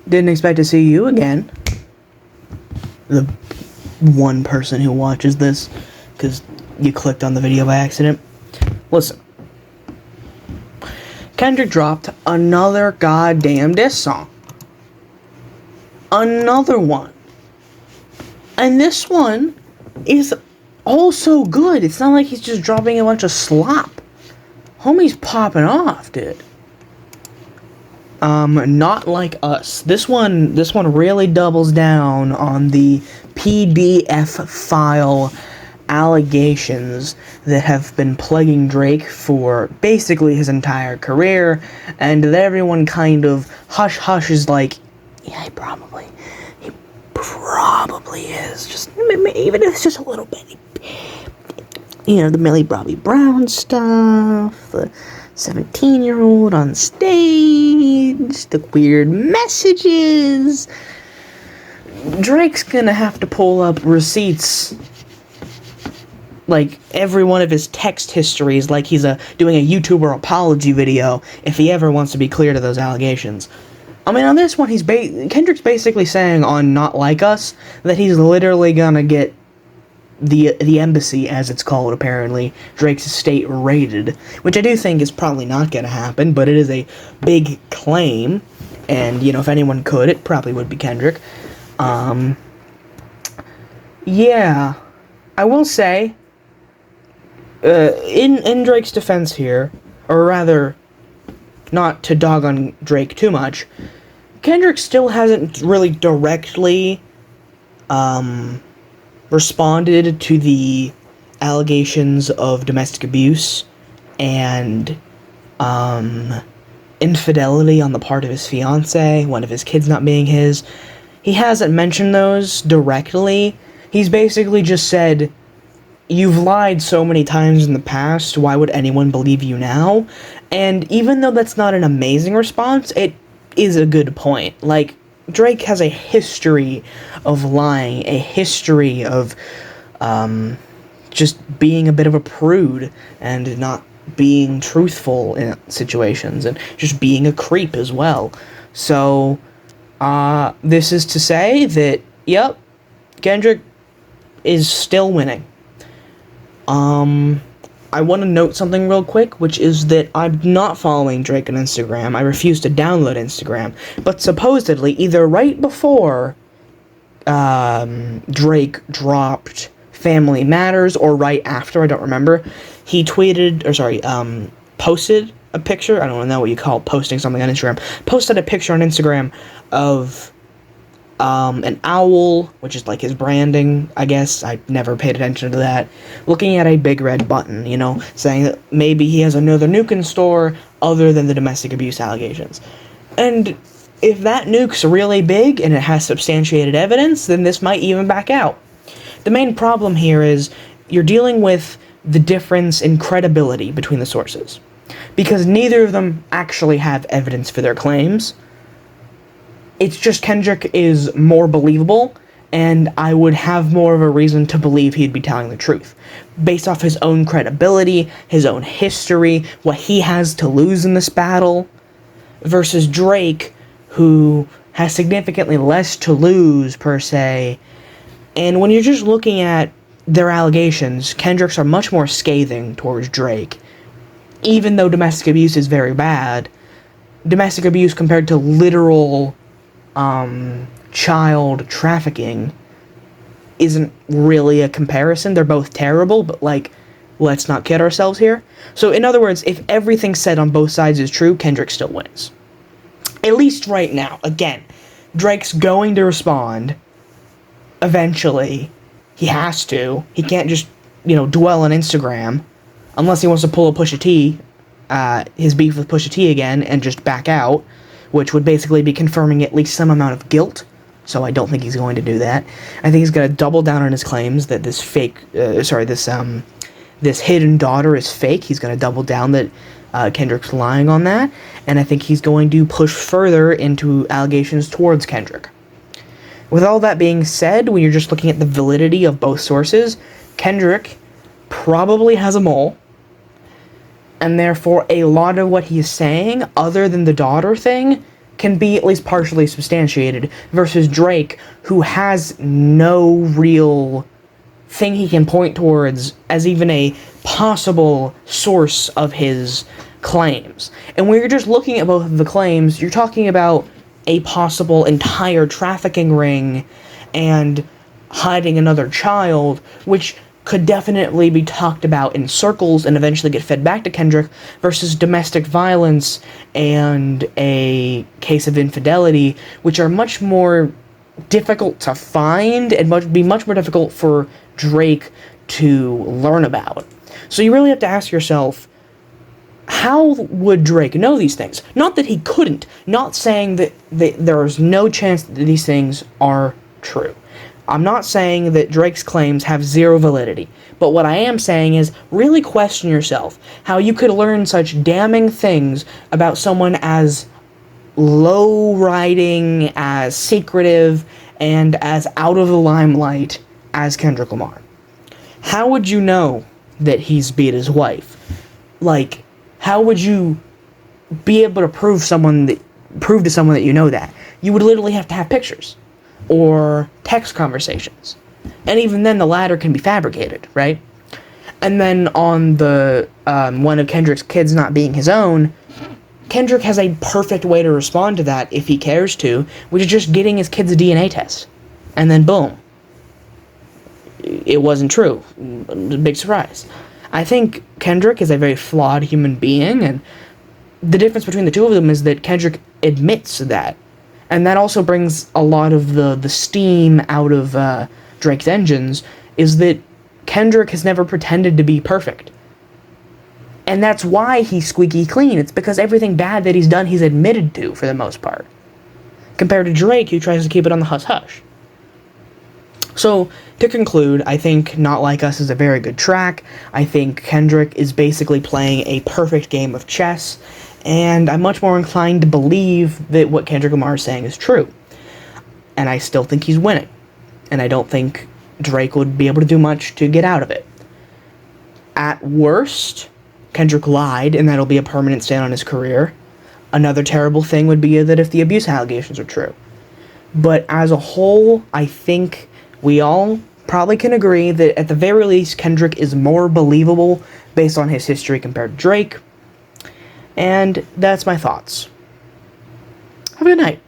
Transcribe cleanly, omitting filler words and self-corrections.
Didn't expect to see you again. The one person who watches this, because you clicked on the video by accident. Listen. Kendrick dropped another goddamn diss song. Another one. And this one is also good. It's not like he's just dropping a bunch of slop. Homie's popping off, dude. Not like us. This one really doubles down on the PDF file allegations that have been plaguing Drake for basically his entire career, and that everyone kind of hush-hushes like, yeah, he probably is. Just, even if it's just a little bit. You know, the Millie Bobby Brown stuff, the 17-year-old on stage, the weird messages. Drake's gonna have to pull up receipts, like every one of his text histories, like he's doing a YouTuber apology video, if he ever wants to be clear to those allegations. I mean, on this one, Kendrick's basically saying on Not Like Us that he's literally gonna get the embassy, as it's called apparently, Drake's estate raided, which I do think is probably not gonna happen, but it is a big claim, and, you know, if anyone could, it probably would be Kendrick. Yeah, I will say, in Drake's defense here, or rather, not to dog on Drake too much, Kendrick still hasn't really directly, responded to the allegations of domestic abuse and, infidelity on the part of his fiancée, one of his kids not being his. He hasn't mentioned those directly. He's basically just said, you've lied so many times in the past, why would anyone believe you now? And even though that's not an amazing response, it is a good point. Like, Drake has a history of lying, a history of, just being a bit of a prude, and not being truthful in situations, and just being a creep as well. So, this is to say that, yep, Kendrick is still winning. I want to note something real quick, which is that I'm not following Drake on Instagram. I refuse to download Instagram. But supposedly, either right before Drake dropped Family Matters, or right after, I don't remember, he tweeted, posted a picture, I don't know what you call posting something on Instagram, posted a picture on Instagram of an owl, which is like his branding, I guess. I never paid attention to that. Looking at a big red button, you know, saying that maybe he has another nuke in store other than the domestic abuse allegations. And if that nuke's really big and it has substantiated evidence, then this might even back out. The main problem here is you're dealing with the difference in credibility between the sources, because neither of them actually have evidence for their claims. It's just Kendrick is more believable, and I would have more of a reason to believe he'd be telling the truth, based off his own credibility, his own history, what he has to lose in this battle, versus Drake, who has significantly less to lose, per se. And when you're just looking at their allegations, Kendrick's are much more scathing towards Drake. Even though domestic abuse is very bad, domestic abuse compared to literal child trafficking isn't really a comparison. They're both terrible, but, like, let's not kid ourselves here. So, in other words, if everything said on both sides is true, Kendrick still wins. At least right now. Again, Drake's going to respond eventually. He has to. He can't just, you know, dwell on Instagram, unless he wants to pull a Pusha T, his beef with Pusha T again, and just back out, which would basically be confirming at least some amount of guilt, so I don't think he's going to do that. I think he's going to double down on his claims that this this hidden daughter is fake. He's going to double down that Kendrick's lying on that, and I think he's going to push further into allegations towards Kendrick. With all that being said, when you're just looking at the validity of both sources, Kendrick probably has a mole, and therefore a lot of what he's saying, other than the daughter thing, can be at least partially substantiated, versus Drake, who has no real thing he can point towards as even a possible source of his claims. And when you're just looking at both of the claims, you're talking about a possible entire trafficking ring and hiding another child, which could definitely be talked about in circles and eventually get fed back to Kendrick, versus domestic violence and a case of infidelity, which are much more difficult to find and be much more difficult for Drake to learn about. So you really have to ask yourself, how would Drake know these things? Not that he couldn't, not saying that there is no chance that these things are true. I'm not saying that Drake's claims have zero validity, but what I am saying is really question yourself how you could learn such damning things about someone as low-riding, as secretive, and as out of the limelight as Kendrick Lamar. How would you know that he's beat his wife? Like, how would you be able to prove to someone that you know that? You would literally have to have pictures or text conversations. And even then, the latter can be fabricated, right? And then on the one of Kendrick's kids not being his own, Kendrick has a perfect way to respond to that if he cares to, which is just getting his kid's DNA test. And then boom. It wasn't true. Big surprise. I think Kendrick is a very flawed human being, and the difference between the two of them is that Kendrick admits that. And that also brings a lot of the steam out of Drake's engines, is that Kendrick has never pretended to be perfect. And that's why he's squeaky clean. It's because everything bad that he's done, he's admitted to, for the most part. Compared to Drake, who tries to keep it on the hush-hush. So, to conclude, I think Not Like Us is a very good track. I think Kendrick is basically playing a perfect game of chess, and I'm much more inclined to believe that what Kendrick Lamar is saying is true. And I still think he's winning. And I don't think Drake would be able to do much to get out of it. At worst, Kendrick lied, and that'll be a permanent stain on his career. Another terrible thing would be that if the abuse allegations are true. But as a whole, I think we all probably can agree that at the very least, Kendrick is more believable based on his history compared to Drake. And that's my thoughts. Have a good night.